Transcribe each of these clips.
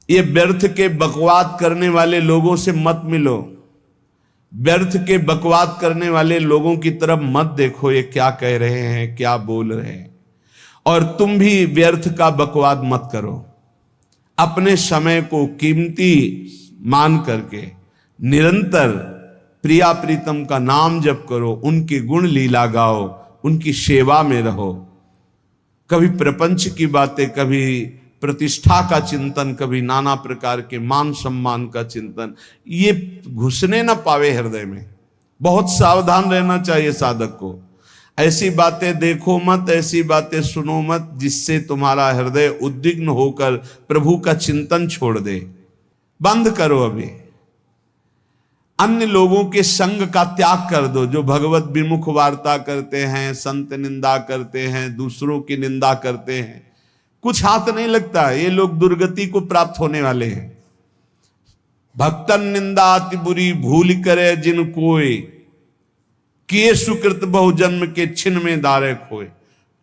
ये व्यर्थ के बकवाद करने वाले लोगों से मत मिलो, व्यर्थ के बकवाद करने वाले लोगों की तरफ मत देखो, ये क्या कह रहे हैं, क्या बोल रहे हैं। और तुम भी व्यर्थ का बकवाद मत करो। अपने समय को कीमती मान करके निरंतर प्रिया प्रीतम का नाम जप करो, उनके गुण लीला गाओ, उनकी सेवा में रहो। कभी प्रपंच की बातें, कभी प्रतिष्ठा का चिंतन, कभी नाना प्रकार के मान सम्मान का चिंतन, ये घुसने ना पावे हृदय में। बहुत सावधान रहना चाहिए साधक को। ऐसी बातें देखो मत, ऐसी बातें सुनो मत जिससे तुम्हारा हृदय उद्विग्न होकर प्रभु का चिंतन छोड़ दे। बंद करो अभी। अन्य लोगों के संग का त्याग कर दो, जो भगवत विमुख वार्ता करते हैं, संत निंदा करते हैं, दूसरों की निंदा करते हैं। कुछ हाथ नहीं लगता, ये लोग दुर्गति को प्राप्त होने वाले हैं। भक्तन निंदा अति बुरी भूल करे जिन कोय, किए सुकृत बहु जन्म के छिन में दारे खोए।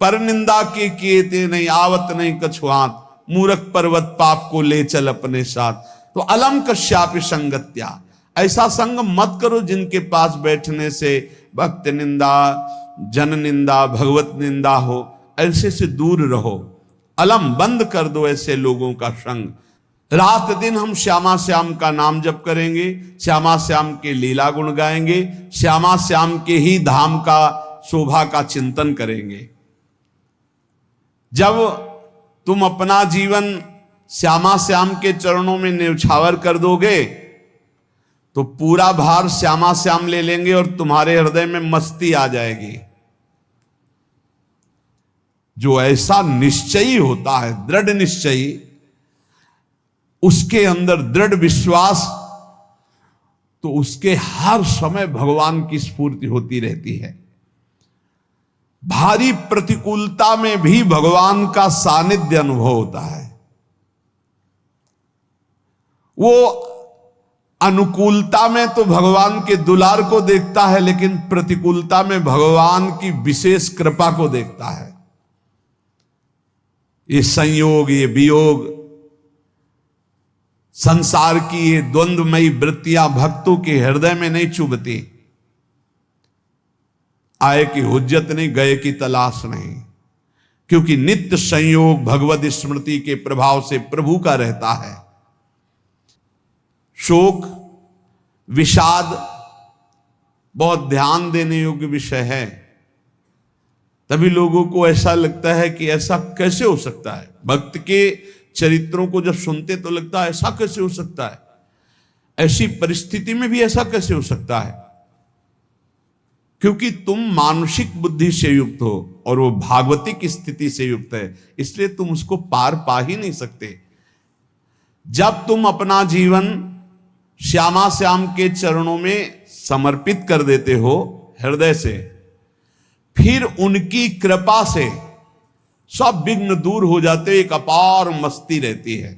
पर निंदा के किए ते नहीं, आवत नहीं कछुआत, मूर्ख पर्वत पाप को ले चल अपने साथ। तो अलम कश्यापि संगत्या, ऐसा संग मत करो जिनके पास बैठने से भक्त निंदा, जन निंदा, भगवत निंदा हो। ऐसे से दूर रहो। अलम बंद कर दो ऐसे लोगों का संग। रात दिन हम श्यामा श्याम का नाम जप करेंगे, श्यामा श्याम के लीला गुण गाएंगे, श्यामा श्याम के ही धाम का शोभा का चिंतन करेंगे। जब तुम अपना जीवन श्यामा श्याम के चरणों में न्यौछावर कर दोगे तो पूरा भार श्यामा श्याम ले लेंगे और तुम्हारे हृदय में मस्ती आ जाएगी। जो ऐसा निश्चयी होता है, दृढ़ निश्चयी, उसके अंदर दृढ़ विश्वास, तो उसके हर समय भगवान की स्फूर्ति होती रहती है। भारी प्रतिकूलता में भी भगवान का सानिध्य अनुभव होता है। वो अनुकूलता में तो भगवान के दुलार को देखता है, लेकिन प्रतिकूलता में भगवान की विशेष कृपा को देखता है। ये संयोग, ये वियोग, संसार की ये द्वंद्वमयी वृत्तियां भक्तों के हृदय में नहीं चुभती। आए की हुज्जत नहीं, गए की तलाश नहीं, क्योंकि नित्य संयोग भगवत स्मृति के प्रभाव से प्रभु का रहता है। शोक, विषाद बहुत ध्यान देने योग्य विषय है। तभी लोगों को ऐसा लगता है कि ऐसा कैसे हो सकता है। भक्त के चरित्रों को जब सुनते तो लगता है ऐसा कैसे हो सकता है, ऐसी परिस्थिति में भी ऐसा कैसे हो सकता है। क्योंकि तुम मानसिक बुद्धि से युक्त हो और वो भागवतिक स्थिति से युक्त है, इसलिए तुम उसको पार पा ही नहीं सकते। जब तुम अपना जीवन श्यामा श्याम के चरणों में समर्पित कर देते हो हृदय से, फिर उनकी कृपा से सब विघ्न दूर हो जाते, एक अपार मस्ती रहती है।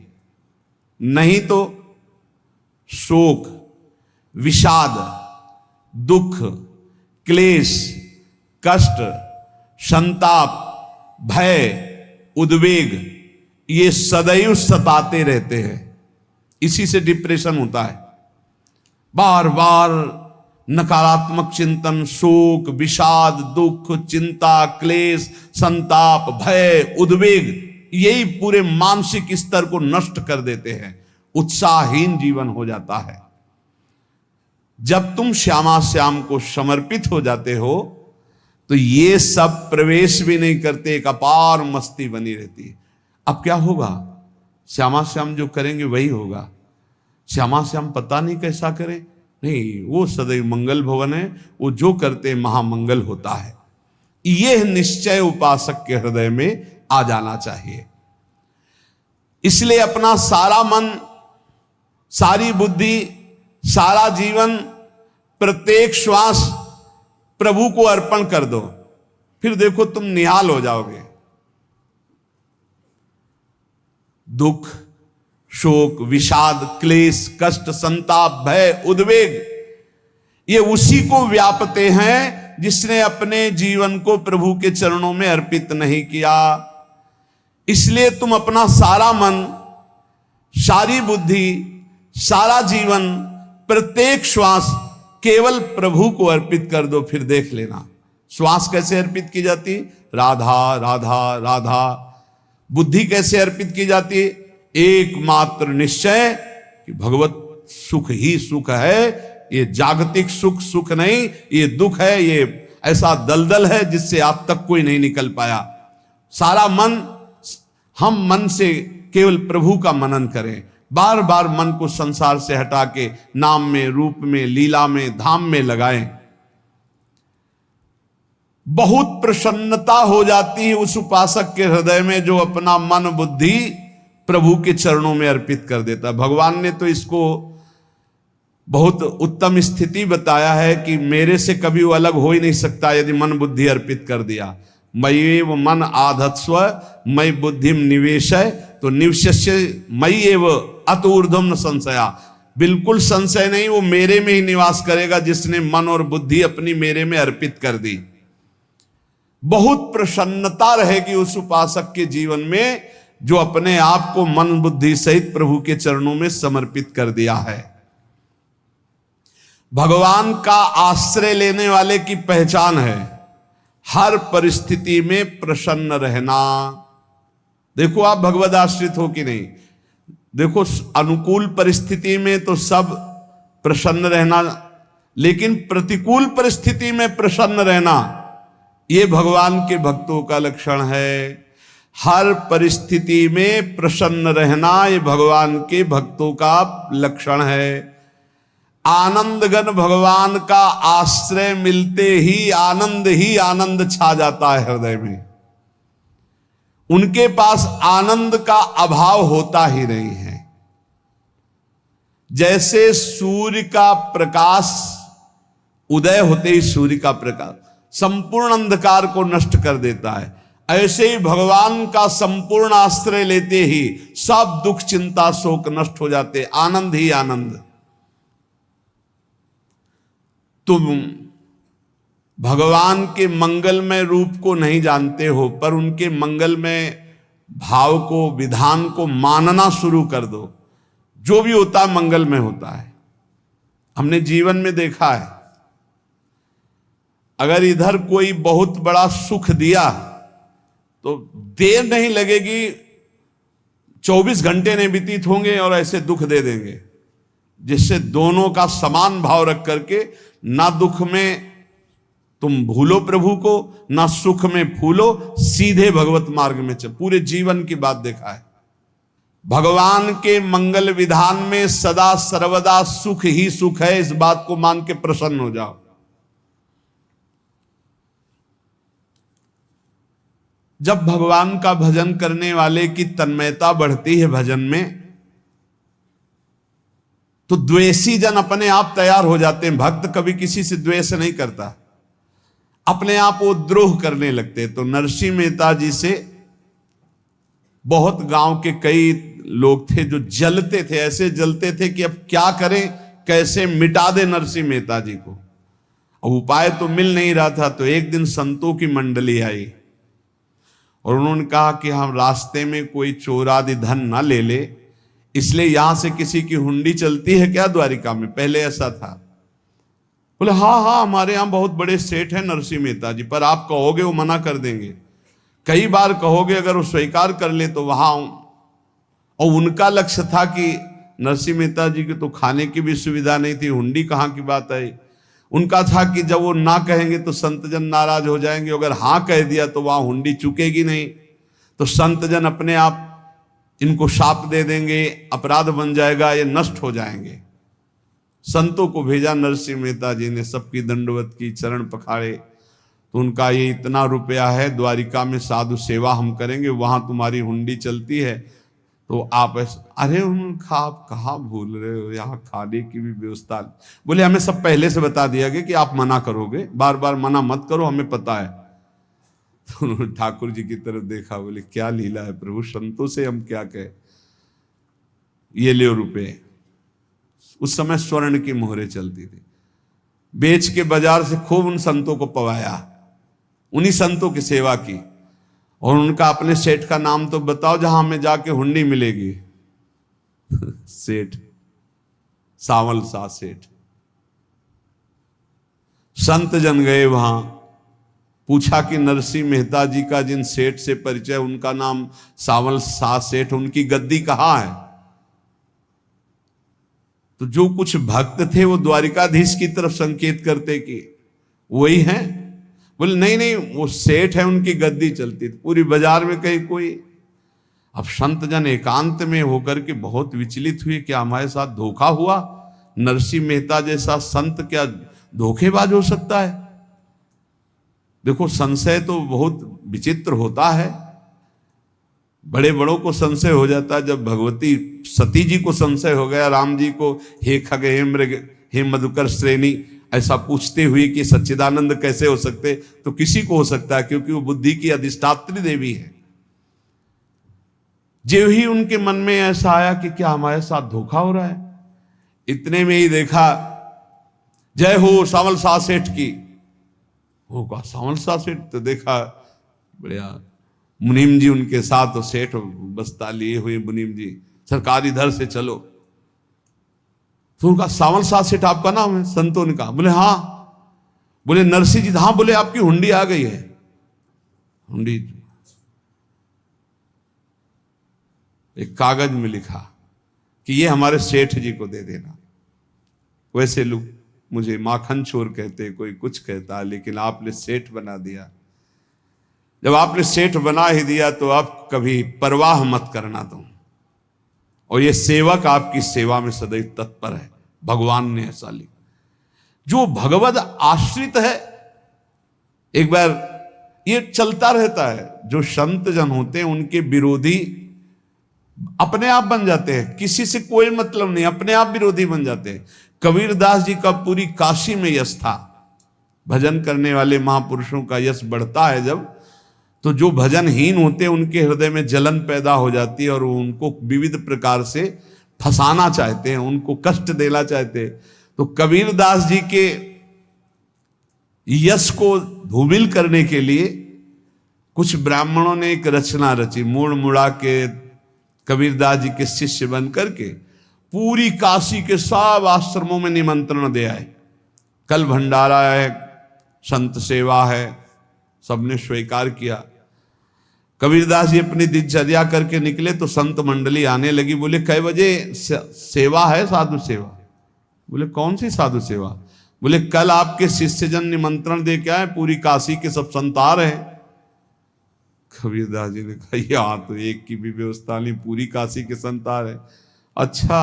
नहीं तो शोक, विषाद, दुख, क्लेश, कष्ट, संताप, भय, उद्वेग, ये सदैव सताते रहते हैं। इसी से डिप्रेशन होता है। बार बार नकारात्मक चिंतन, शोक, विषाद, दुख, चिंता, क्लेश, संताप, भय, उद्वेग, यही पूरे मानसिक स्तर को नष्ट कर देते हैं। उत्साहहीन जीवन हो जाता है। जब तुम श्यामा श्याम को समर्पित हो जाते हो तो ये सब प्रवेश भी नहीं करते, एक अपार मस्ती बनी रहती है। अब क्या होगा? श्यामा श्याम जो करेंगे वही होगा। श्यामा श्याम पता नहीं कैसा करें, नहीं, वो सदैव मंगल भवन है, वो जो करते महामंगल होता है। यह निश्चय उपासक के हृदय में आ जाना चाहिए। इसलिए अपना सारा मन, सारी बुद्धि, सारा जीवन, प्रत्येक श्वास प्रभु को अर्पण कर दो, फिर देखो तुम निहाल हो जाओगे। दुख, शोक, विषाद, क्लेश, कष्ट, संताप, भय, उद्वेग, ये उसी को व्यापते हैं जिसने अपने जीवन को प्रभु के चरणों में अर्पित नहीं किया। इसलिए तुम अपना सारा मन सारी बुद्धि, सारा जीवन, प्रत्येक श्वास केवल प्रभु को अर्पित कर दो, फिर देख लेना। श्वास कैसे अर्पित की जाती? राधा राधा राधा। बुद्धि कैसे अर्पित की जाती? एकमात्र निश्चय कि भगवत सुख ही सुख है, ये जागतिक सुख सुख नहीं, ये दुख है, ये ऐसा दलदल है जिससे आज तक कोई नहीं निकल पाया। सारा मन, हम मन से केवल प्रभु का मनन करें, बार बार मन को संसार से हटा के नाम में, रूप में, लीला में, धाम में लगाएं। बहुत प्रसन्नता हो जाती है उस उपासक के हृदय में जो अपना मन बुद्धि प्रभु के चरणों में अर्पित कर देता। भगवान ने तो इसको बहुत उत्तम स्थिति बताया है कि मेरे से कभी वो अलग हो ही नहीं सकता यदि मन बुद्धि अर्पित कर दिया। मय्येव मन आधत्स्व मयि बुद्धिम निवेशय, तो निवश्य मय्येव अत ऊर्ध्वं न संशया। बिल्कुल संशय नहीं, वो मेरे में ही निवास करेगा जिसने मन और बुद्धि अपनी मेरे में अर्पित कर दी। बहुत प्रसन्नता रहेगी उस उपासक के जीवन में जो अपने आप को मन बुद्धि सहित प्रभु के चरणों में समर्पित कर दिया है। भगवान का आश्रय लेने वाले की पहचान है हर परिस्थिति में प्रसन्न रहना। देखो आप भगवद आश्रित हो कि नहीं, देखो अनुकूल परिस्थिति में तो सब प्रसन्न रहना, लेकिन प्रतिकूल परिस्थिति में प्रसन्न रहना ये भगवान के भक्तों का लक्षण है। हर परिस्थिति में प्रसन्न रहना ये भगवान के भक्तों का लक्षण है। आनंदगन भगवान का आश्रय मिलते ही आनंद छा जाता है हृदय में। उनके पास आनंद का अभाव होता ही नहीं है। जैसे सूर्य का प्रकाश उदय होते ही सूर्य का प्रकाश संपूर्ण अंधकार को नष्ट कर देता है, ऐसे ही भगवान का संपूर्ण आश्रय लेते ही सब दुख चिंता शोक नष्ट हो जाते, आनंद ही आनंद। तुम भगवान के मंगलमय रूप को नहीं जानते हो, पर उनके मंगलमय भाव को, विधान को मानना शुरू कर दो। जो भी होता है मंगलमय होता है। हमने जीवन में देखा है, अगर इधर कोई बहुत बड़ा सुख दिया तो देर नहीं लगेगी, 24 घंटे नहीं व्यतीत होंगे और ऐसे दुख दे देंगे, जिससे दोनों का समान भाव रख करके ना दुख में तुम भूलो प्रभु को, ना सुख में फूलो, सीधे भगवत मार्ग में चल। पूरे जीवन की बात देखा है, भगवान के मंगल विधान में सदा सर्वदा सुख ही सुख है, इस बात को मान के प्रसन्न हो जाओ। जब भगवान का भजन करने वाले की तन्मयता बढ़ती है भजन में, तो द्वेषी जन अपने आप तैयार हो जाते हैं। भक्त कभी किसी से द्वेष नहीं करता, अपने आप वो द्रोह करने लगते। तो नरसिंह मेहता जी से बहुत गांव के कई लोग थे जो जलते थे, ऐसे जलते थे कि अब क्या करें, कैसे मिटा दे नरसिंह मेहता जी को। अब उपाय तो मिल नहीं रहा था। तो एक दिन संतों की मंडली आई और उन्होंने कहा कि हम रास्ते में कोई चोर आदि धन ना ले ले, इसलिए यहां से किसी की हुंडी चलती है क्या द्वारिका में? पहले ऐसा था। बोले हाँ, हमारे यहां बहुत बड़े सेठ हैं नरसिंह मेहता जी, पर आप कहोगे वो मना कर देंगे। कई बार कहोगे, अगर वो स्वीकार कर ले तो वहां। और उनका लक्ष्य था कि नरसिंह मेहता जी की तो खाने की भी सुविधा नहीं थी, हुंडी कहाँ की बात आई। उनका था कि जब वो ना कहेंगे तो संतजन नाराज हो जाएंगे, अगर हाँ कह दिया तो वहां हुंडी चुकेगी नहीं, तो संतजन अपने आप इनको शाप दे देंगे, अपराध बन जाएगा, ये नष्ट हो जाएंगे। संतों को भेजा नरसिंह मेहता जी ने, सबकी दंडवत की, चरण पखाड़े। तो उनका ये इतना रुपया है, द्वारिका में साधु सेवा हम करेंगे, वहां तुम्हारी हुंडी चलती है, तो आप अरे उनका आप कहाँ भूल रहे हो, यहाँ खाने की भी व्यवस्था। बोले हमें सब पहले से बता दिया गया कि आप मना करोगे, बार बार मना मत करो, हमें पता है। तो उन्होंने ठाकुर जी की तरफ देखा, बोले क्या लीला है प्रभु, संतों से हम क्या कहें, ये ले रुपए। उस समय स्वर्ण की मोहरें चलती थी, बेच के बाजार से खूब उन संतों को पवाया, उन्हीं संतों की सेवा की। और उनका अपने सेठ का नाम तो बताओ जहां हमें जाके हुंडी मिलेगी। सेठ, सावल शाह सेठ। संत जन गए वहां, पूछा कि नरसिंह मेहता जी का जिन सेठ से परिचय, उनका नाम सावल शाह सेठ, उनकी गद्दी कहाँ है? तो जो कुछ भक्त थे वो द्वारिकाधीश की तरफ संकेत करते कि वही हैं। बोले नहीं नहीं, वो सेठ है, उनकी गद्दी चलती थी। पूरी बाजार में कहीं कोई। अब संत जन एकांत में होकर के बहुत विचलित हुए, क्या हमारे साथ धोखा हुआ? नरसिंह मेहता जैसा संत क्या धोखेबाज हो सकता है? देखो, संशय तो बहुत विचित्र होता है। बड़े बड़ों को संशय हो जाता है। जब भगवती सती जी को संशय हो गया, राम जी को, हे खग हे मृग हे मधुकर श्रेणी, ऐसा पूछते हुए कि सच्चिदानंद कैसे हो सकते, तो किसी को हो सकता है, क्योंकि वो बुद्धि की अधिष्ठात्री देवी है। जो ही उनके मन में ऐसा आया कि क्या हमारे साथ धोखा हो रहा है, इतने में ही देखा, जय हो सावल शाह सेठ की। होगा सावल शाह सेठ, तो देखा बढ़िया मुनीम जी उनके साथ, और सेठ बस्ता लिए हुए मुनीम जी, सरकार इधर से चलो। तो उनका सावल शाह सेठ आपका नाम है? संतों ने कहा। बोले हाँ। बोले नरसिंह जी? हाँ। बोले आपकी हुंडी आ गई है। हुंडी एक कागज में लिखा कि ये हमारे सेठ जी को दे देना। वैसे लोग मुझे माखन चोर कहते, कोई कुछ कहता, लेकिन आपने सेठ बना दिया। जब आपने सेठ बना ही दिया तो आप कभी परवाह मत करना तुम। और ये सेवक आपकी सेवा में सदैव तत्पर है। भगवान ने ऐसा लिखा। जो भगवद आश्रित है, एक बार ये चलता रहता है, जो संत जन होते हैं उनके विरोधी अपने आप बन जाते हैं, किसी से कोई मतलब नहीं, अपने आप विरोधी बन जाते हैं। कबीरदास जी का पूरी काशी में यश था। भजन करने वाले महापुरुषों का यश बढ़ता है जब, तो जो भजनहीन होते हैं उनके हृदय में जलन पैदा हो जाती है, और वो उनको विविध प्रकार से फंसाना चाहते हैं, उनको कष्ट देना चाहते हैं। तो कबीरदास जी के यश को धूमिल करने के लिए कुछ ब्राह्मणों ने एक रचना रची। मुड़ मुड़ा के कबीरदास जी के शिष्य बन करके पूरी काशी के सब आश्रमों में निमंत्रण दे आए। कल भंडारा है, संत सेवा है, सबने स्वीकार किया। कबीरदास जी अपनी दिनचर्या करके निकले तो संत मंडली आने लगी। बोले कै बजे सेवा है? साधु सेवा। बोले कौन सी साधु सेवा? बोले कल आपके शिष्यजन निमंत्रण दे के आए, पूरी काशी के सब संत आ रहे हैं। कबीरदास जी ने कहा यहाँ तो एक की भी व्यवस्था नहीं, पूरी काशी के संत आ रहे। अच्छा,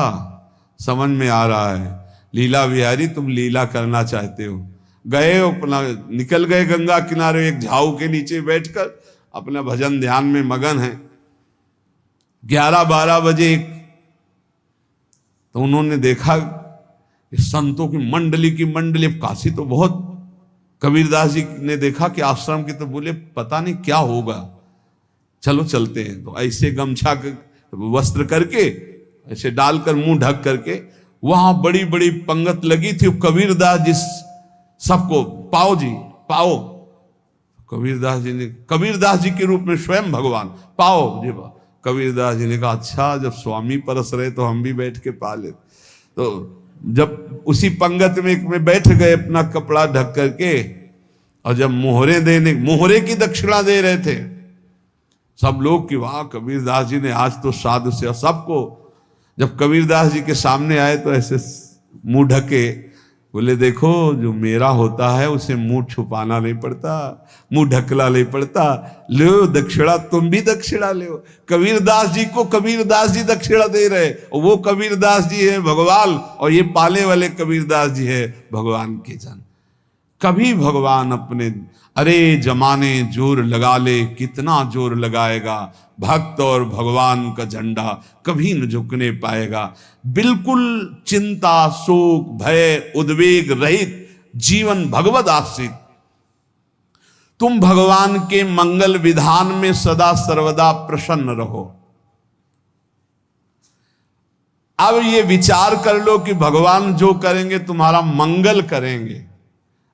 समझ में आ रहा है, लीला बिहारी तुम लीला करना चाहते हो। गए अपना निकल गए गंगा किनारे, एक झाऊ के नीचे बैठकर अपना भजन ध्यान में मगन है। 11-12 बजे तो उन्होंने देखा संतों की मंडली, अब काशी तो बहुत। कबीरदास जी ने देखा कि आश्रम की, तो बोले पता नहीं क्या होगा, चलो चलते हैं। तो ऐसे गमछा वस्त्र करके ऐसे डालकर मुंह ढक करके, वहां बड़ी बड़ी पंगत लगी थी। कबीरदास जी सबको पाओ जी पाओ। कबीरदास जी के रूप में स्वयं भगवान पाओ जी। कबीरदास जी ने कहा अच्छा, जब स्वामी परस रहे तो हम भी बैठ के पा ले। तो जब उसी पंगत में बैठ गए अपना कपड़ा ढक करके, और जब मोहरे की दक्षिणा दे रहे थे सब लोग कि वाह कबीरदास जी ने आज तो साधु से। सबको जब कबीरदास जी के सामने आए तो ऐसे मुंह ढके, बोले देखो जो मेरा होता है उसे मुंह छुपाना नहीं पड़ता, मुंह ढकला नहीं पड़ता। लो दक्षिणा, तुम भी दक्षिणा ले। कबीरदास जी को कबीरदास जी दक्षिणा दे रहे, और वो कबीरदास जी है भगवान, और ये पाले वाले कबीरदास जी है भगवान के जन। कभी भगवान अपने, अरे जमाने जोर लगा ले, कितना जोर लगाएगा, भक्त और भगवान का झंडा कभी न झुकने पाएगा। बिल्कुल चिंता, शोक, भय, उद्वेग रहित जीवन भगवद आश्रित। तुम भगवान के मंगल विधान में सदा सर्वदा प्रसन्न रहो। अब ये विचार कर लो कि भगवान जो करेंगे तुम्हारा मंगल करेंगे।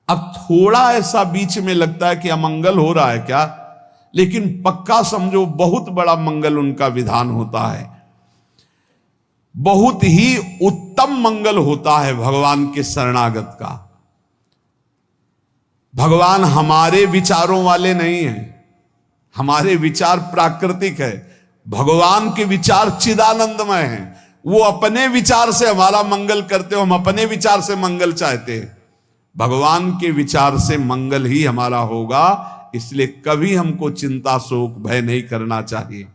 अब थोड़ा ऐसा बीच में लगता है कि अमंगल हो रहा है क्या, लेकिन पक्का समझो बहुत बड़ा मंगल उनका विधान होता है। बहुत ही उत्तम मंगल होता है भगवान के शरणागत का। भगवान हमारे विचारों वाले नहीं हैं, हमारे विचार प्राकृतिक है, भगवान के विचार चिदानंदमय हैं। वो अपने विचार से हमारा मंगल करते हो, हम अपने विचार से मंगल चाहते हैं। भगवान के विचार से मंगल ही हमारा होगा, इसलिए कभी हमको चिंता शोक भय नहीं करना चाहिए।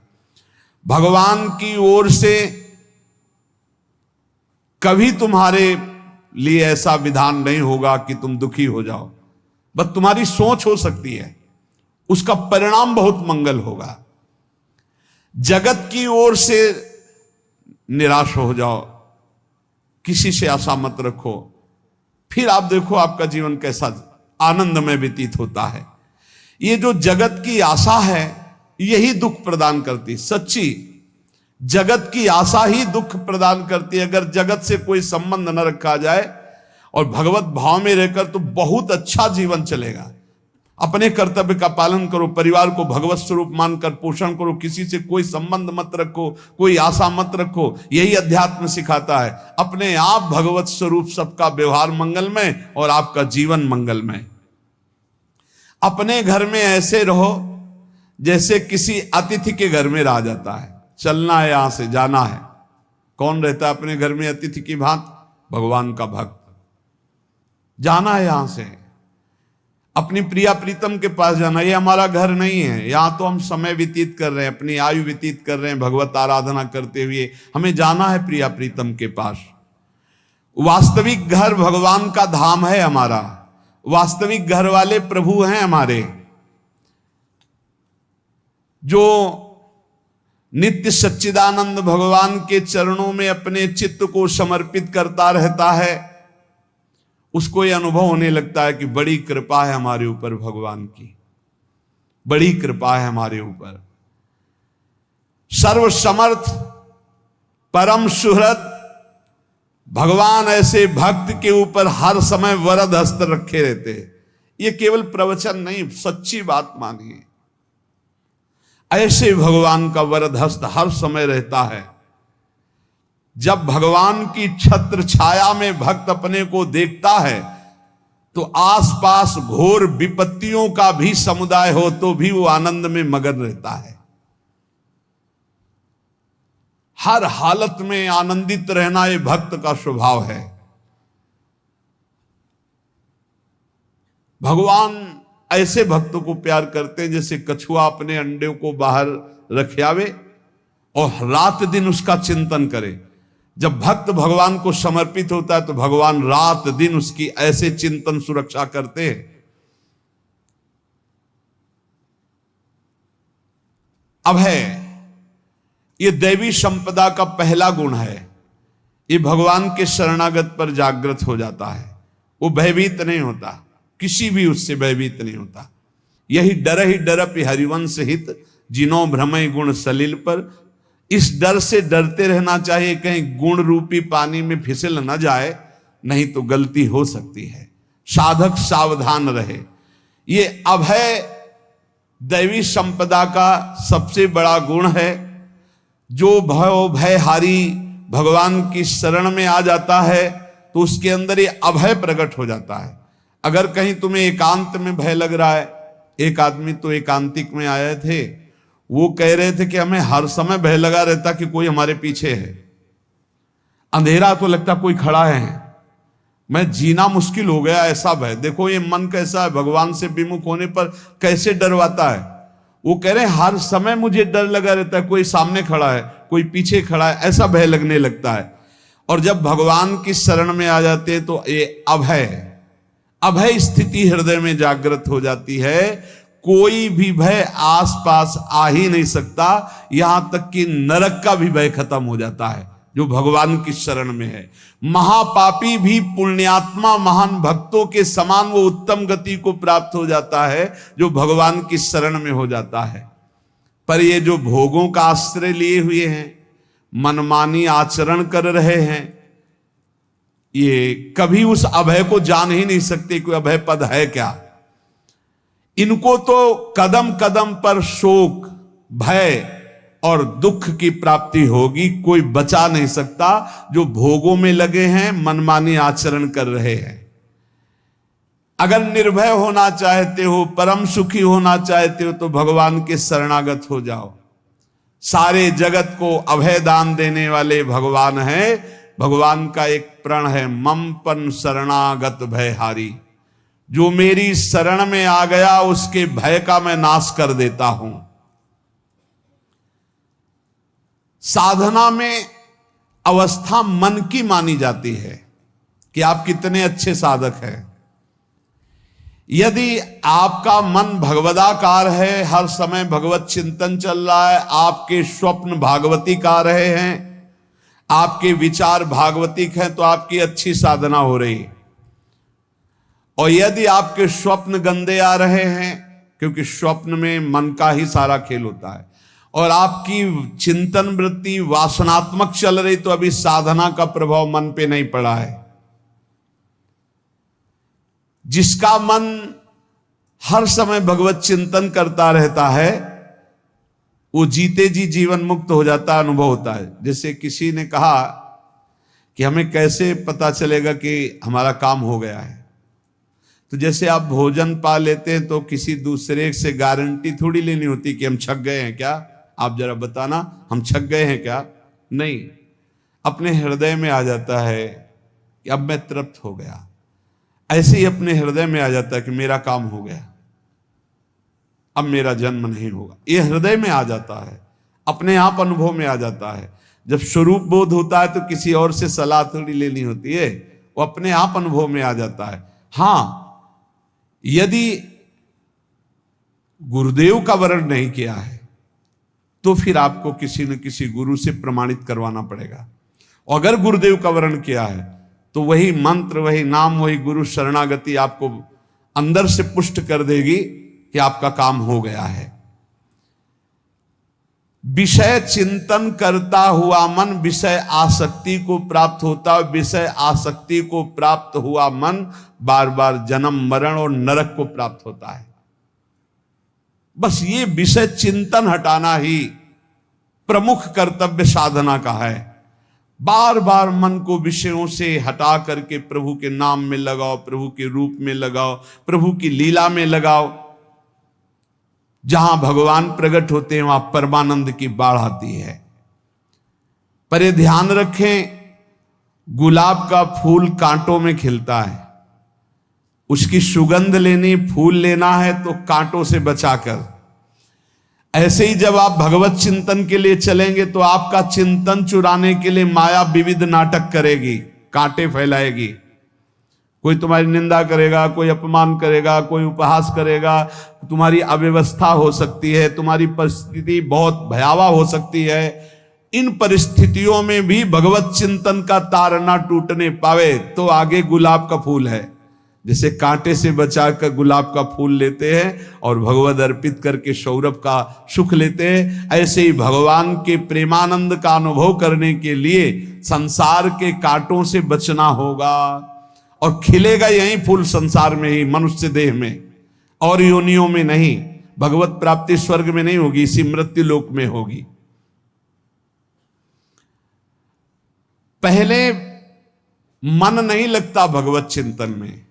भगवान की ओर से कभी तुम्हारे लिए ऐसा विधान नहीं होगा कि तुम दुखी हो जाओ, बस तुम्हारी सोच हो सकती है, उसका परिणाम बहुत मंगल होगा। जगत की ओर से निराश हो जाओ, किसी से आशा मत रखो, फिर आप देखो आपका जीवन कैसा आनंदमय व्यतीत होता है। ये जो जगत की आशा है यही दुख प्रदान करती, सच्ची जगत की आशा ही दुख प्रदान करती है। अगर जगत से कोई संबंध न रखा जाए और भगवत भाव में रहकर तो बहुत अच्छा जीवन चलेगा। अपने कर्तव्य का पालन करो, परिवार को भगवत स्वरूप मानकर पोषण करो, किसी से कोई संबंध मत रखो, कोई आशा मत रखो, यही अध्यात्म सिखाता है। अपने आप भगवत स्वरूप, सबका व्यवहार मंगलमय और आपका जीवन मंगलमय। अपने घर में ऐसे रहो जैसे किसी अतिथि के घर में रह जाता है, चलना है, यहां से जाना है। कौन रहता है अपने घर में अतिथि की भांति? भगवान का भक्त। जाना है यहां से, अपनी प्रिया प्रीतम के पास जाना। ये हमारा घर नहीं है, यहां तो हम समय व्यतीत कर रहे हैं, अपनी आयु व्यतीत कर रहे हैं भगवत आराधना करते हुए। हमें जाना है प्रिया प्रीतम के पास। वास्तविक घर भगवान का धाम है हमारा, वास्तविक घर वाले प्रभु हैं हमारे, जो नित्य सच्चिदानंद भगवान के चरणों में अपने चित्त को समर्पित करता रहता है। उसको यह अनुभव होने लगता है कि बड़ी कृपा है हमारे ऊपर, भगवान की बड़ी कृपा है हमारे ऊपर। सर्वसमर्थ परम सुहृद भगवान ऐसे भक्त के ऊपर हर समय वरद हस्त रखे रहते हैं। ये केवल प्रवचन नहीं, सच्ची बात मानिए। ऐसे भगवान का वरद हस्त हर समय रहता है। जब भगवान की छत्र छाया में भक्त अपने को देखता है तो आसपास घोर विपत्तियों का भी समुदाय हो तो भी वो आनंद में मगन रहता है। हर हालत में आनंदित रहना ये भक्त का स्वभाव है। भगवान ऐसे भक्तों को प्यार करते हैं जैसे कछुआ अपने अंडे को बाहर रख आवे और रात दिन उसका चिंतन करे। जब भक्त भगवान को समर्पित होता है तो भगवान रात दिन उसकी ऐसे चिंतन सुरक्षा करते हैं। अभय, ये दैवी संपदा का पहला गुण है। ये भगवान के शरणागत पर जागृत हो जाता है, वो भयभीत नहीं होता, किसी भी उससे भयभीत नहीं होता। यही डरप हरिवंश हित, जिनो भ्रमय गुण सलिल पर। इस डर से डरते रहना चाहिए कहीं गुण रूपी पानी में फिसल न जाए, नहीं तो गलती हो सकती है। साधक सावधान रहे। ये अभय दैवी संपदा का सबसे बड़ा गुण है। जो भयहारी भगवान की शरण में आ जाता है तो उसके अंदर ये अभय प्रकट हो जाता है। अगर कहीं तुम्हें एकांत में भय लग रहा है, एक आदमी तो एकांतिक में आए थे, वो कह रहे थे कि हमें हर समय भय लगा रहता कि कोई हमारे पीछे है, अंधेरा तो लगता कोई खड़ा है, मैं जीना मुश्किल हो गया, ऐसा भय। देखो ये मन कैसा है, भगवान से विमुख होने पर कैसे डरवाता है। वो कह रहे हैं हर समय मुझे डर लगा रहता है, कोई सामने खड़ा है, कोई पीछे खड़ा है, ऐसा भय लगने लगता है। और जब भगवान की शरण में आ जाते हैं तो ये अभय स्थिति हृदय में जागृत हो जाती है। कोई भी भय आसपास आ ही नहीं सकता, यहां तक कि नरक का भी भय खत्म हो जाता है जो भगवान की शरण में है। महापापी भी पुण्यात्मा महान भक्तों के समान वो उत्तम गति को प्राप्त हो जाता है जो भगवान की शरण में हो जाता है। पर ये जो भोगों का आश्रय लिए हुए हैं, मनमानी आचरण कर रहे हैं, ये कभी उस अभय को जान ही नहीं सकते कोई अभय पद है क्या। इनको तो कदम कदम पर शोक, भय, और दुख की प्राप्ति होगी। कोई बचा नहीं सकता जो भोगों में लगे हैं, मनमानी आचरण कर रहे हैं। अगर निर्भय होना चाहते हो, परम सुखी होना चाहते हो, तो भगवान के शरणागत हो जाओ। सारे जगत को अभय दान देने वाले भगवान हैं। भगवान का एक प्रण है, मम पन शरणागत भयहारी। जो मेरी शरण में आ गया उसके भय का मैं नाश कर देता हूं। साधना में अवस्था मन की मानी जाती है कि आप कितने अच्छे साधक हैं। यदि आपका मन भगवदाकार है, हर समय भगवत चिंतन चल रहा है, आपके स्वप्न भागवती का रहे हैं, आपके विचार भागवतिक हैं, तो आपकी अच्छी साधना हो रही है। और यदि आपके स्वप्न गंदे आ रहे हैं, क्योंकि स्वप्न में मन का ही सारा खेल होता है, और आपकी चिंतन वृत्ति वासनात्मक चल रही, तो अभी साधना का प्रभाव मन पे नहीं पड़ा है। जिसका मन हर समय भगवत चिंतन करता रहता है, वो जीते जी जीवन मुक्त हो जाता, अनुभव होता है। जैसे किसी ने कहा कि हमें कैसे पता चलेगा कि हमारा काम हो गया है, तो जैसे आप भोजन पा लेते हैं तो किसी दूसरे से गारंटी थोड़ी लेनी होती कि हम छक गए हैं क्या, आप जरा बताना हम छक गए हैं क्या। नहीं, अपने हृदय में आ जाता है कि अब मैं तृप्त हो गया। ऐसे ही अपने हृदय में आ जाता है कि मेरा काम हो गया, अब मेरा जन्म नहीं होगा। ये हृदय में आ जाता है, अपने आप अनुभव में आ जाता है। जब स्वरूप बोध होता है तो किसी और से सलाह थोड़ी लेनी होती है, वो अपने आप अनुभव में आ जाता है। हाँ, यदि गुरुदेव का वर्ण नहीं किया है तो फिर आपको किसी न किसी गुरु से प्रमाणित करवाना पड़ेगा। और अगर गुरुदेव का वर्ण किया है तो वही मंत्र, वही नाम, वही गुरु शरणागति आपको अंदर से पुष्ट कर देगी कि आपका काम हो गया है। विषय चिंतन करता हुआ मन विषय आसक्ति को प्राप्त होता है। विषय आसक्ति को प्राप्त हुआ मन बार बार जन्म मरण और नरक को प्राप्त होता है। बस ये विषय चिंतन हटाना ही प्रमुख कर्तव्य साधना का है। बार बार मन को विषयों से हटा करके प्रभु के नाम में लगाओ, प्रभु के रूप में लगाओ, प्रभु की लीला में लगाओ। जहां भगवान प्रकट होते हैं वहां परमानंद की बाढ़ आती है। पर ये ध्यान रखें, गुलाब का फूल कांटों में खिलता है, उसकी सुगंध लेनी, फूल लेना है तो कांटों से बचाकर। ऐसे ही जब आप भगवत चिंतन के लिए चलेंगे तो आपका चिंतन चुराने के लिए माया विविध नाटक करेगी, कांटे फैलाएगी। कोई तुम्हारी निंदा करेगा, कोई अपमान करेगा, कोई उपहास करेगा, तुम्हारी अव्यवस्था हो सकती है, तुम्हारी परिस्थिति बहुत भयावह हो सकती है। इन परिस्थितियों में भी भगवत चिंतन का तार ना टूटने पावे तो आगे गुलाब का फूल है। जैसे कांटे से बचाकर गुलाब का फूल लेते हैं और भगवद अर्पित करके सौरभ का सुख लेते हैं, ऐसे ही भगवान के प्रेमानंद का अनुभव करने के लिए संसार के कांटों से बचना होगा। और खिलेगा यही फूल संसार में ही, मनुष्य देह में, और योनियों में नहीं। भगवत प्राप्ति स्वर्ग में नहीं होगी, इसी मृत्यु लोक में होगी। पहले मन नहीं लगता भगवत चिंतन में,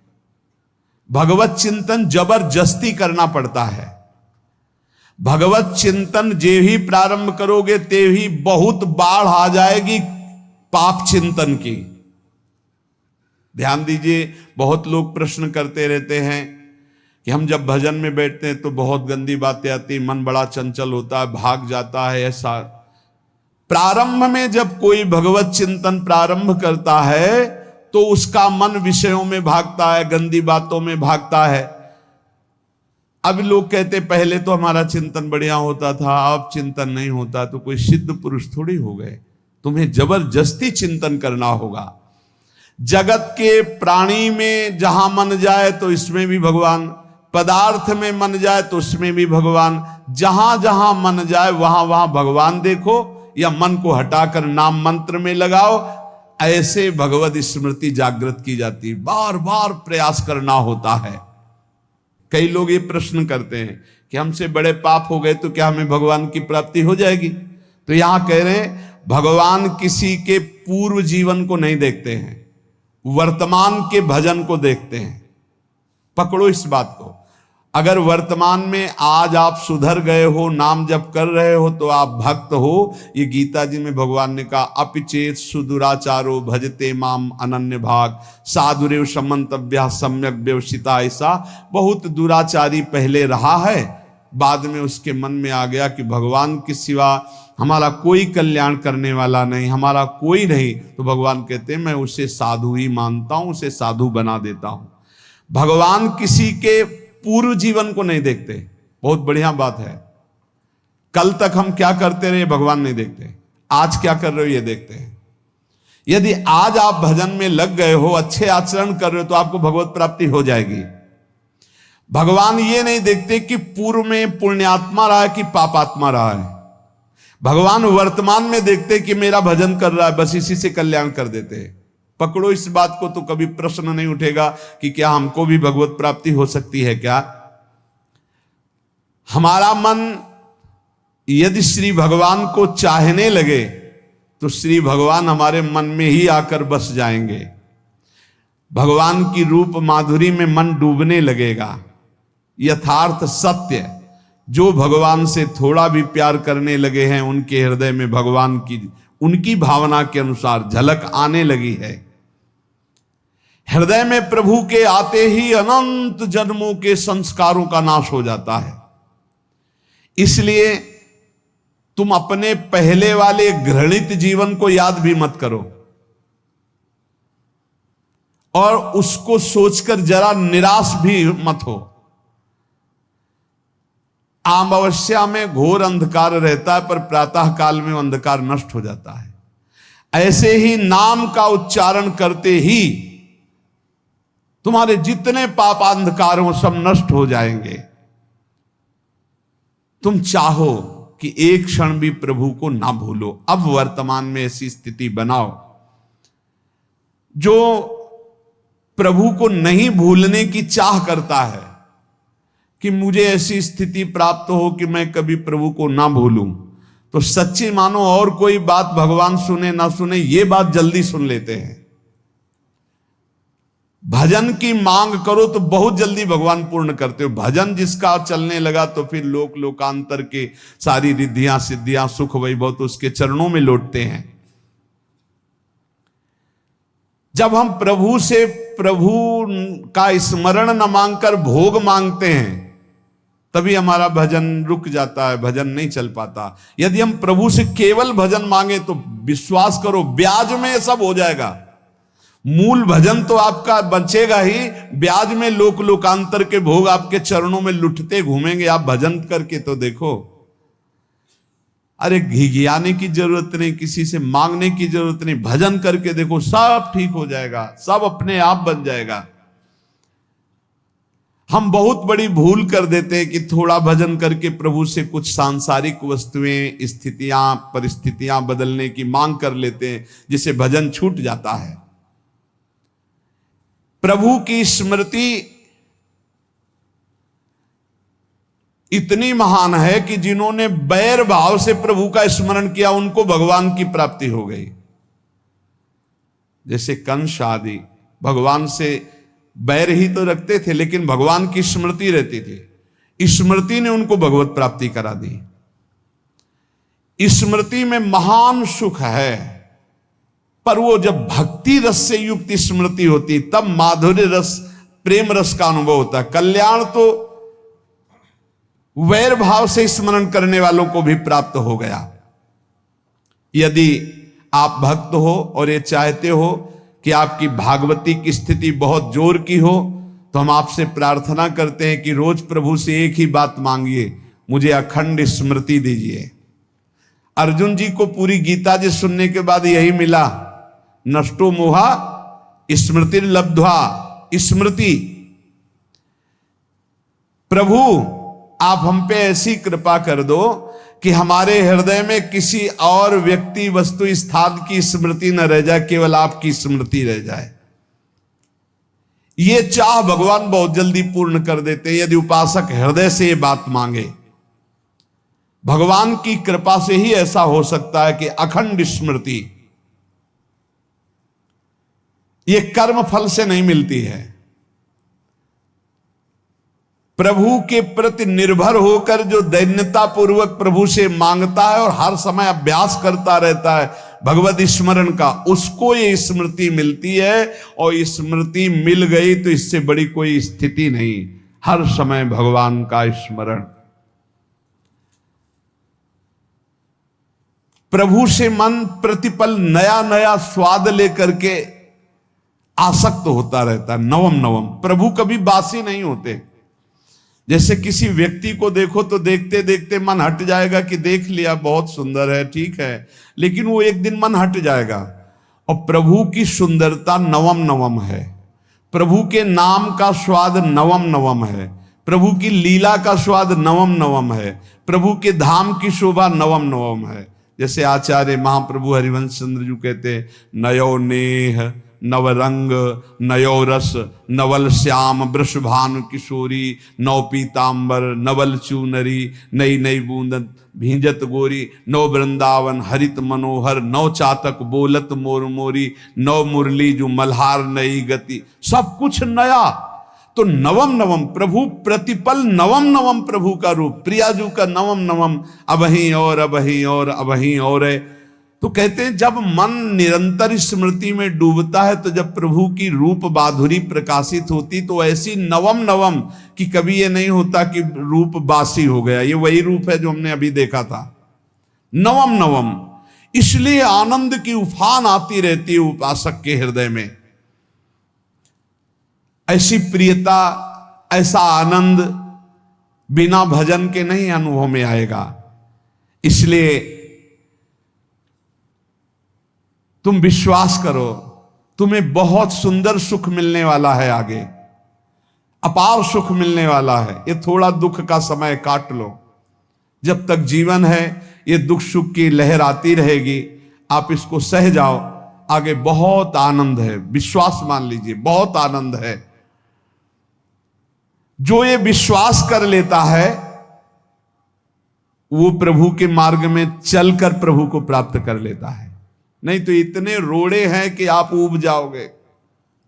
भगवत चिंतन जबरदस्ती करना पड़ता है। भगवत चिंतन जे ही प्रारंभ करोगे ते ही बहुत बाढ़ आ जाएगी पाप चिंतन की। ध्यान दीजिए, बहुत लोग प्रश्न करते रहते हैं कि हम जब भजन में बैठते हैं तो बहुत गंदी बातें आती, मन बड़ा चंचल होता है, भाग जाता है। ऐसा प्रारंभ में जब कोई भगवत चिंतन प्रारंभ करता है तो उसका मन विषयों में भागता है, गंदी बातों में भागता है। अब लोग कहते पहले तो हमारा चिंतन बढ़िया होता था, अब चिंतन नहीं होता। तो कोई सिद्ध पुरुष थोड़ी हो गए, तुम्हें जबरदस्ती चिंतन करना होगा। जगत के प्राणी में जहां मन जाए तो इसमें भी भगवान, पदार्थ में मन जाए तो उसमें भी भगवान, जहां जहां मन जाए वहां वहां भगवान देखो, या मन को हटाकर नाम मंत्र में लगाओ। ऐसे भगवत स्मृति जागृत की जाती है, बार बार प्रयास करना होता है। कई लोग ये प्रश्न करते हैं कि हमसे बड़े पाप हो गए तो क्या हमें भगवान की प्राप्ति हो जाएगी? तो यहां कह रहे हैं भगवान किसी के पूर्व जीवन को नहीं देखते हैं, वर्तमान के भजन को देखते हैं। पकड़ो इस बात को। अगर वर्तमान में आज आप सुधर गए हो, नाम जप कर रहे हो, तो आप भक्त हो। ये गीता जी में भगवान ने कहा, अपिचेत सुदुराचारो भजते माम अनन्य भाग साधुरेव समंतव्या सम्यक व्यवसिता। ऐसा बहुत दुराचारी पहले रहा है, बाद में उसके मन में आ गया कि भगवान के सिवा हमारा कोई कल्याण करने वाला नहीं, हमारा कोई नहीं। तो भगवान कहते हैं मैं उसे साधु ही मानता हूं, उसे साधु बना देता हूं। भगवान किसी के पूर्व जीवन को नहीं देखते। बहुत बढ़िया बात है। कल तक हम क्या करते रहे भगवान नहीं देखते, आज क्या कर रहे हो ये देखते हैं। यदि आज आप भजन में लग गए हो, अच्छे आचरण कर रहे हो, तो आपको भगवत प्राप्ति हो जाएगी। भगवान ये नहीं देखते कि पूर्व में पुण्यात्मा रहा है कि पापात्मा रहा है। भगवान वर्तमान में देखते कि मेरा भजन कर रहा है, बस इसी से कल्याण कर देते हैं। पकड़ो इस बात को, तो कभी प्रश्न नहीं उठेगा कि क्या हमको भी भगवत प्राप्ति हो सकती है क्या। हमारा मन यदि श्री भगवान को चाहने लगे तो श्री भगवान हमारे मन में ही आकर बस जाएंगे। भगवान की रूप माधुरी में मन डूबने लगेगा। यथार्थ सत्य, जो भगवान से थोड़ा भी प्यार करने लगे हैं, उनके हृदय में भगवान की उनकी भावना के अनुसार झलक आने लगी है। हृदय में प्रभु के आते ही अनंत जन्मों के संस्कारों का नाश हो जाता है। इसलिए तुम अपने पहले वाले घृणित जीवन को याद भी मत करो और उसको सोचकर जरा निराश भी मत हो। अमावस्या में घोर अंधकार रहता है, पर प्रातः काल में अंधकार नष्ट हो जाता है। ऐसे ही नाम का उच्चारण करते ही तुम्हारे जितने पाप अंधकार हो सब नष्ट हो जाएंगे। तुम चाहो कि एक क्षण भी प्रभु को ना भूलो। अब वर्तमान में ऐसी स्थिति बनाओ। जो प्रभु को नहीं भूलने की चाह करता है कि मुझे ऐसी स्थिति प्राप्त हो कि मैं कभी प्रभु को ना भूलूं, तो सच्ची मानो और कोई बात भगवान सुने ना सुने, ये बात जल्दी सुन लेते हैं। भजन की मांग करो तो बहुत जल्दी भगवान पूर्ण करते हो। भजन जिसका चलने लगा तो फिर लोकांतर के सारी रिद्धियां सिद्धियां सुख वैभव तो उसके चरणों में लौटते हैं। जब हम प्रभु से प्रभु का स्मरण न मांगकर भोग मांगते हैं, तभी हमारा भजन रुक जाता है, भजन नहीं चल पाता। यदि हम प्रभु से केवल भजन मांगे तो विश्वास करो ब्याज में सब हो जाएगा। मूल भजन तो आपका बचेगा ही, ब्याज में लोकांतर के भोग आपके चरणों में लुटते घूमेंगे। आप भजन करके तो देखो। अरे घिघियाने की जरूरत नहीं, किसी से मांगने की जरूरत नहीं, भजन करके देखो, सब ठीक हो जाएगा, सब अपने आप बन जाएगा। हम बहुत बड़ी भूल कर देते हैं कि थोड़ा भजन करके प्रभु से कुछ सांसारिक वस्तुएं, स्थितियां, परिस्थितियां बदलने की मांग कर लेते हैं, जिससे भजन छूट जाता है। प्रभु की स्मृति इतनी महान है कि जिन्होंने बैर भाव से प्रभु का स्मरण किया उनको भगवान की प्राप्ति हो गई। जैसे कंस आदि भगवान से बैर ही तो रखते थे, लेकिन भगवान की स्मृति रहती थी। स्मृति ने उनको भगवत प्राप्ति करा दी। स्मृति में महान सुख है, पर वो जब भक्ति रस से युक्त स्मृति होती तब माधुर्य रस, प्रेम रस का अनुभव होता है। कल्याण तो वैर भाव से स्मरण करने वालों को भी प्राप्त हो गया। यदि आप भक्त हो और ये चाहते हो कि आपकी भागवती की स्थिति बहुत जोर की हो, तो हम आपसे प्रार्थना करते हैं कि रोज प्रभु से एक ही बात मांगिए, मुझे अखंड स्मृति दीजिए। अर्जुन जी को पूरी गीता जी सुनने के बाद यही मिला, नष्टो मोहा स्मृति लब्ध्वा। स्मृति, प्रभु आप हम पे ऐसी कृपा कर दो कि हमारे हृदय में किसी और व्यक्ति, वस्तु, स्थान की स्मृति न रह जाए, केवल आपकी स्मृति रह जाए। ये चाह भगवान बहुत जल्दी पूर्ण कर देते हैं यदि उपासक हृदय से ये बात मांगे। भगवान की कृपा से ही ऐसा हो सकता है कि अखंड स्मृति ये कर्म फल से नहीं मिलती है। प्रभु के प्रति निर्भर होकर जो दैन्यता पूर्वक प्रभु से मांगता है और हर समय अभ्यास करता रहता है भगवत स्मरण का, उसको ये स्मृति मिलती है। और स्मृति मिल गई तो इससे बड़ी कोई स्थिति नहीं, हर समय भगवान का स्मरण। प्रभु से मन प्रतिपल नया नया स्वाद लेकर के आसक्त होता रहता है, नवम नवम। प्रभु कभी बासी नहीं होते। जैसे किसी व्यक्ति को देखो तो देखते देखते मन हट जाएगा कि देख लिया, बहुत सुंदर है, ठीक है, लेकिन वो एक दिन मन हट जाएगा। और प्रभु की सुंदरता नवम नवम है, प्रभु के नाम का स्वाद नवम नवम है, प्रभु की लीला का स्वाद नवम नवम है, प्रभु के धाम की शोभा नवम नवम है। जैसे आचार्य महाप्रभु हरिवंश चंद्र जी कहते, नयो नेह नवरंग नयो रस नवल श्याम वृषभानु किशोरी, नव पीतांबर नवल चूनरी, नई नई बूंदन भींजत गोरी, नव वृंदावन हरित मनोहर, नव चातक बोलत मोर मोरी, नव मुरली जो मल्हार नई गति, सब कुछ नया। तो नवम नवम प्रभु प्रतिपल नवम नवम प्रभु का रूप, प्रियाजू का नवम नवम, अबहीं और अबहीं और अबहीं और है। तो कहते हैं जब मन निरंतर स्मृति में डूबता है तो जब प्रभु की रूप माधुरी प्रकाशित होती तो ऐसी नवम नवम कि कभी ये नहीं होता कि रूप बासी हो गया। ये वही रूप है जो हमने अभी देखा था, नवम नवम। इसलिए आनंद की उफान आती रहती है उपासक के हृदय में। ऐसी प्रियता, ऐसा आनंद बिना भजन के नहीं अनुभव में आएगा। इसलिए तुम विश्वास करो, तुम्हें बहुत सुंदर सुख मिलने वाला है, आगे अपार सुख मिलने वाला है। ये थोड़ा दुख का समय काट लो, जब तक जीवन है ये दुख सुख की लहर आती रहेगी, आप इसको सह जाओ, आगे बहुत आनंद है, विश्वास मान लीजिए, बहुत आनंद है। जो ये विश्वास कर लेता है वो प्रभु के मार्ग में चलकर प्रभु को प्राप्त कर लेता है। नहीं तो इतने रोड़े हैं कि आप ऊब जाओगे,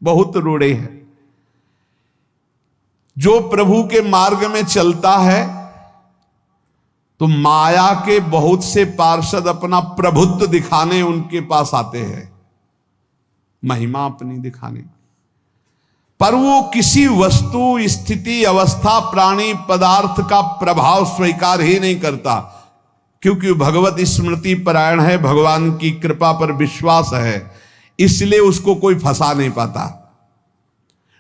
बहुत रोड़े हैं। जो प्रभु के मार्ग में चलता है तो माया के बहुत से पार्षद अपना प्रभुत्व दिखाने उनके पास आते हैं, महिमा अपनी दिखाने, पर वो किसी वस्तु स्थिति अवस्था प्राणी पदार्थ का प्रभाव स्वीकार ही नहीं करता, क्योंकि भगवत स्मृति परायण है, भगवान की कृपा पर विश्वास है, इसलिए उसको कोई फंसा नहीं पाता।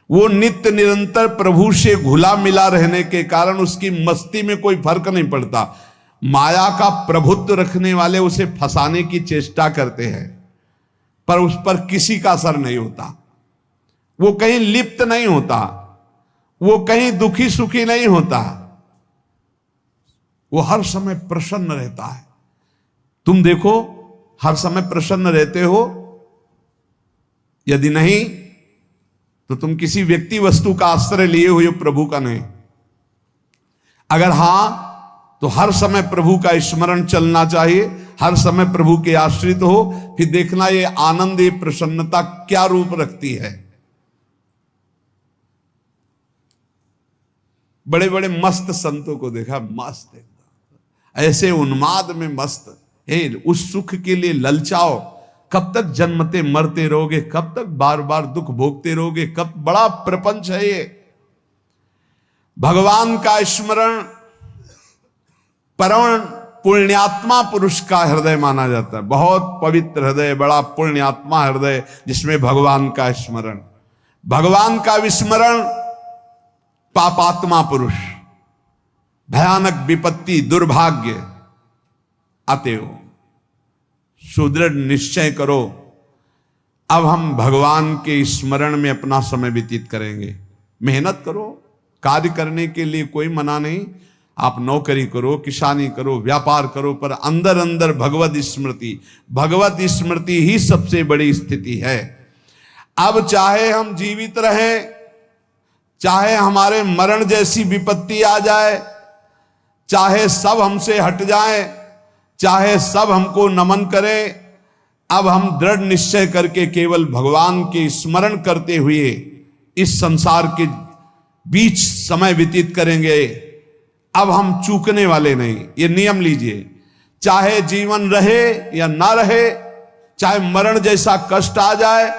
वो नित्य निरंतर प्रभु से घुला मिला रहने के कारण उसकी मस्ती में कोई फर्क नहीं पड़ता। माया का प्रभुत्व रखने वाले उसे फंसाने की चेष्टा करते हैं, पर उस पर किसी का असर नहीं होता। वो कहीं लिप्त नहीं होता, वो कहीं दुखी सुखी नहीं होता, वो हर समय प्रसन्न रहता है। तुम देखो, हर समय प्रसन्न रहते हो? यदि नहीं तो तुम किसी व्यक्ति वस्तु का आश्रय लिए हुए, प्रभु का नहीं। अगर हां तो हर समय प्रभु का स्मरण चलना चाहिए, हर समय प्रभु के आश्रित हो, फिर देखना ये आनंद, ये प्रसन्नता क्या रूप रखती है। बड़े बड़े मस्त संतों को देखा, मस्त ऐसे उन्माद में मस्त है, उस सुख के लिए ललचाओ। कब तक जन्मते मरते रहोगे, कब तक बार बार दुख भोगते रहोगे, कब बड़ा प्रपंच है ये। भगवान का स्मरण परम पुण्यात्मा पुरुष का हृदय माना जाता है, बहुत पवित्र हृदय, बड़ा पुण्यात्मा हृदय जिसमें भगवान का स्मरण। भगवान का विस्मरण पापात्मा पुरुष, भयानक विपत्ति दुर्भाग्य आते हो। सुदृढ़ निश्चय करो, अब हम भगवान के स्मरण में अपना समय व्यतीत करेंगे। मेहनत करो, कार्य करने के लिए कोई मना नहीं, आप नौकरी करो, किसानी करो, व्यापार करो, पर अंदर अंदर भगवत स्मृति, भगवत स्मृति ही सबसे बड़ी स्थिति है। अब चाहे हम जीवित रहें, चाहे हमारे मरण जैसी विपत्ति आ जाए, चाहे सब हमसे हट जाए, चाहे सब हमको नमन करें, अब हम दृढ़ निश्चय करके केवल भगवान के स्मरण करते हुए इस संसार के बीच समय व्यतीत करेंगे। अब हम चूकने वाले नहीं। ये नियम लीजिए, चाहे जीवन रहे या ना रहे, चाहे मरण जैसा कष्ट आ जाए,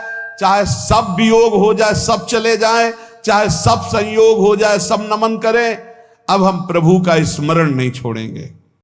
चाहे सब वियोग हो जाए, सब चले जाए, चाहे सब संयोग हो जाए, सब नमन करें, अब हम प्रभु का स्मरण नहीं छोड़ेंगे।